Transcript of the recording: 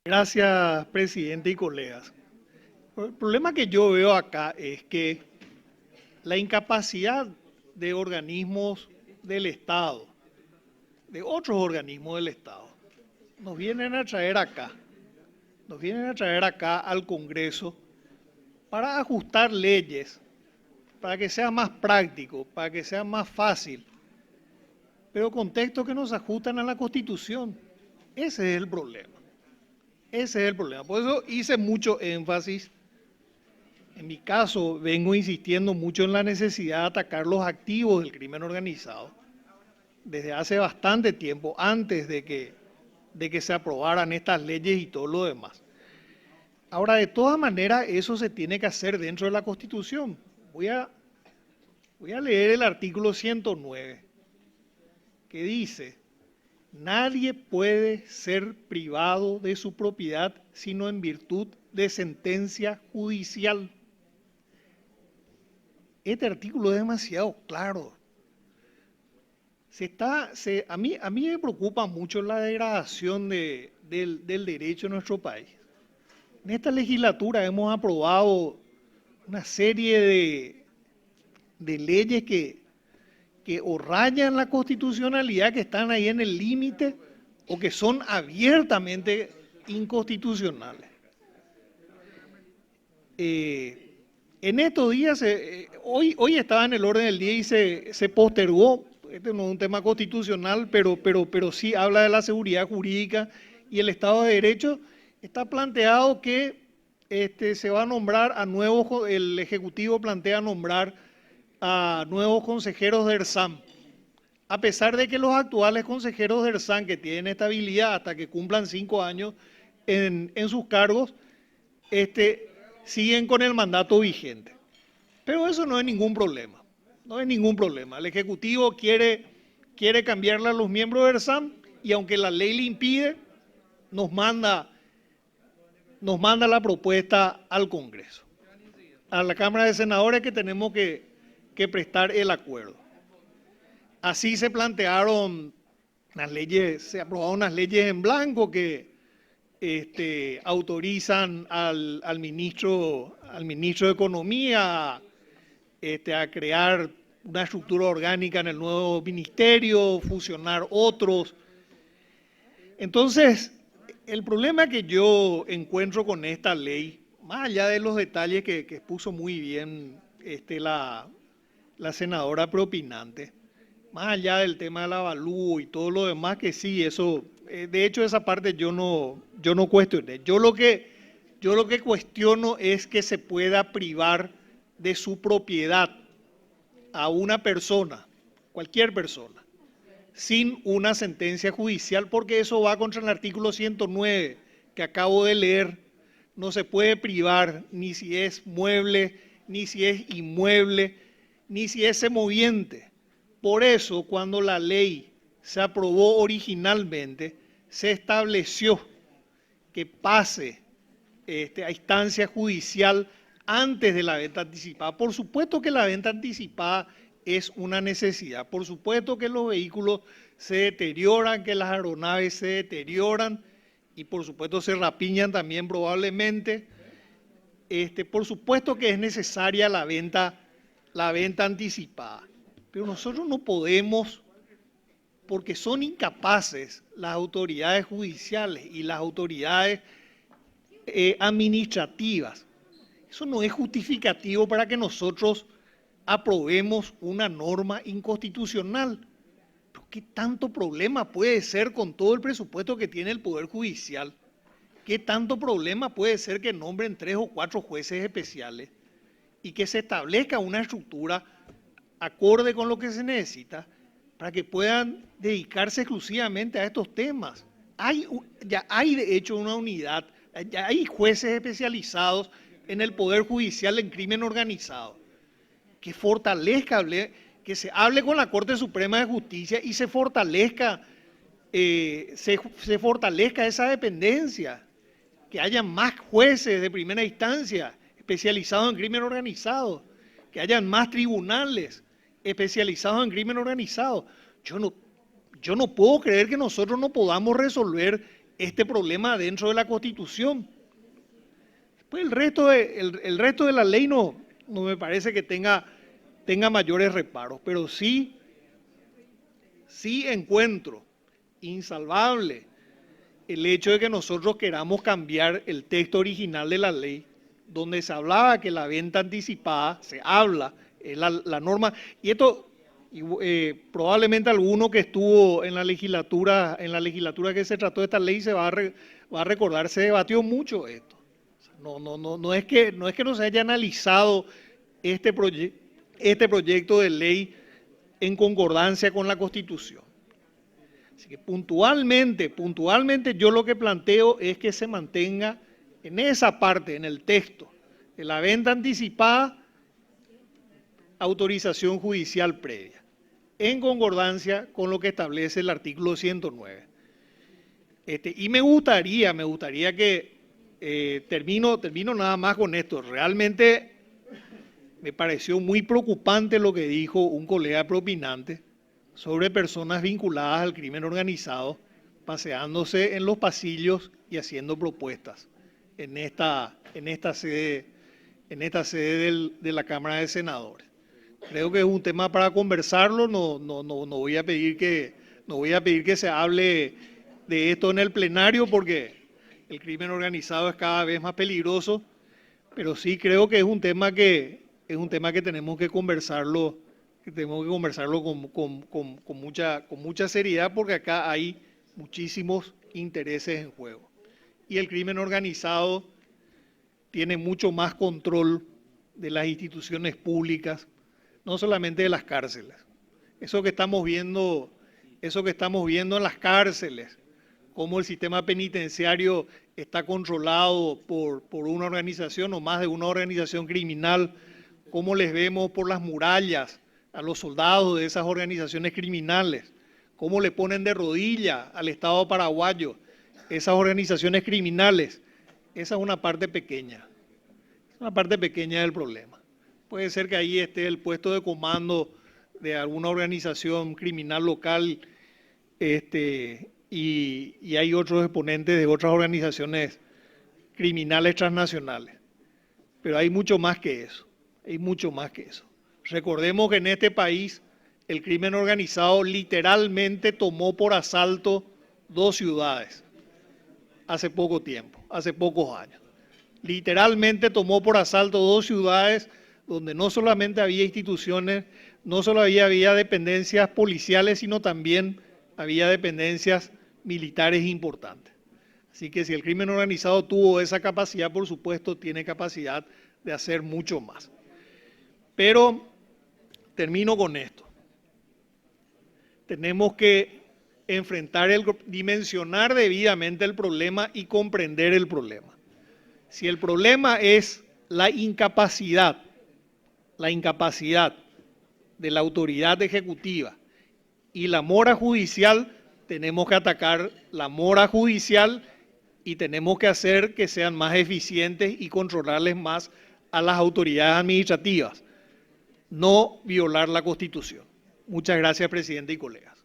Gracias, presidente y colegas. El problema que yo veo acá es que la incapacidad de organismos del Estado, de otros organismos del Estado, nos vienen a traer acá, al Congreso para ajustar leyes, para que sea más práctico, para que sea más fácil, pero con textos que nos ajustan a la Constitución. Ese es el problema. Ese es el problema. Por eso hice mucho énfasis. En mi caso, vengo insistiendo mucho en la necesidad de atacar los activos del crimen organizado desde hace bastante tiempo, antes de que se aprobaran estas leyes y todo lo demás. Ahora, de todas maneras, eso se tiene que hacer dentro de la Constitución. Voy a leer el artículo 109, que dice: nadie puede ser privado de su propiedad sino en virtud de sentencia judicial. Este artículo es demasiado claro. A mí me preocupa mucho la degradación del derecho en nuestro país. En esta legislatura hemos aprobado una serie de leyes que o rayan la constitucionalidad, que están ahí en el límite, o que son abiertamente inconstitucionales. En estos días, hoy estaba en el orden del día y se postergó. Este no es un tema constitucional, pero sí habla de la seguridad jurídica y el Estado de Derecho. Está planteado que se va a nombrar a nuevos, el Ejecutivo plantea nombrar a nuevos consejeros de ERSAM, a pesar de que los actuales consejeros de ERSAM, que tienen estabilidad hasta que cumplan 5 años en sus cargos, siguen con el mandato vigente. Pero eso no es ningún problema, no es ningún problema. El Ejecutivo quiere cambiarle a los miembros de ERSAM y aunque la ley le impide, nos manda la propuesta al Congreso, a la Cámara de Senadores, que tenemos que prestar el acuerdo. Así se plantearon las leyes, se aprobaron unas leyes en blanco que autorizan al ministro de Economía a crear una estructura orgánica en el nuevo ministerio, fusionar otros. Entonces, el problema que yo encuentro con esta ley, más allá de los detalles que expuso muy bien la senadora preopinante, más allá del tema del avalúo y todo lo demás, que sí, eso, de hecho esa parte yo no cuestioné. Yo lo que cuestiono es que se pueda privar de su propiedad a una persona, cualquier persona, sin una sentencia judicial, porque eso va contra el artículo 109 que acabo de leer. No se puede privar ni si es mueble, ni si es inmueble, ni si es semoviente. Por eso, cuando la ley se aprobó originalmente, se estableció que pase a instancia judicial antes de la venta anticipada. Por supuesto que la venta anticipada es una necesidad. Por supuesto que los vehículos se deterioran, que las aeronaves se deterioran y por supuesto se rapiñan también probablemente. Por supuesto que es necesaria la venta anticipada. Pero nosotros no podemos, porque son incapaces las autoridades judiciales y las autoridades administrativas. Eso no es justificativo para que nosotros aprobemos una norma inconstitucional. ¿Pero qué tanto problema puede ser con todo el presupuesto que tiene el Poder Judicial? ¿Qué tanto problema puede ser que nombren 3 o 4 jueces especiales y que se establezca una estructura acorde con lo que se necesita para que puedan dedicarse exclusivamente a estos temas? Ya hay de hecho una unidad, ya hay jueces especializados en el Poder Judicial en crimen organizado, que fortalezca, que se hable con la Corte Suprema de Justicia y se fortalezca esa dependencia, que haya más jueces de primera instancia especializados en crimen organizado, que hayan más tribunales especializados en crimen organizado. Yo no puedo creer que nosotros no podamos resolver este problema dentro de la Constitución. Pues el resto de la ley no me parece que tenga mayores reparos, pero sí encuentro insalvable el hecho de que nosotros queramos cambiar el texto original de la ley, donde se hablaba que la venta anticipada, se habla, la norma, y esto probablemente alguno que estuvo en la legislatura que se trató de esta ley va a recordar, se debatió mucho esto. No es que no se haya analizado este proyecto de ley en concordancia con la Constitución. Así que puntualmente yo lo que planteo es que se mantenga en esa parte, en el texto, de la venta anticipada, autorización judicial previa, en concordancia con lo que establece el artículo 109. Y me gustaría que, termino nada más con esto, realmente me pareció muy preocupante lo que dijo un colega propinante sobre personas vinculadas al crimen organizado, paseándose en los pasillos y haciendo propuestas en esta sede de la Cámara de Senadores. Creo que es un tema para conversarlo, no voy a pedir que se hable de esto en el plenario porque el crimen organizado es cada vez más peligroso, pero sí creo que es un tema que tenemos que conversarlo, con mucha seriedad porque acá hay muchísimos intereses en juego. Y el crimen organizado tiene mucho más control de las instituciones públicas, no solamente de las cárceles. Eso que estamos viendo en las cárceles, cómo el sistema penitenciario está controlado por una organización o más de una organización criminal, cómo les vemos por las murallas a los soldados de esas organizaciones criminales, cómo le ponen de rodillas al Estado paraguayo esas organizaciones criminales. Esa es una parte pequeña del problema. Puede ser que ahí esté el puesto de comando de alguna organización criminal local y hay otros exponentes de otras organizaciones criminales transnacionales. Pero hay mucho más que eso, Recordemos que en este país el crimen organizado literalmente tomó por asalto 2 ciudades hace poco tiempo, hace pocos años. Literalmente tomó por asalto 2 ciudades donde no solamente había instituciones, no solo había dependencias policiales, sino también había dependencias militares importantes. Así que si el crimen organizado tuvo esa capacidad, por supuesto, tiene capacidad de hacer mucho más. Pero termino con esto. Tenemos que dimensionar debidamente el problema y comprender el problema. Si el problema es la incapacidad de la autoridad ejecutiva y la mora judicial, tenemos que atacar la mora judicial y tenemos que hacer que sean más eficientes y controlarles más a las autoridades administrativas, no violar la Constitución. Muchas gracias, presidente y colegas.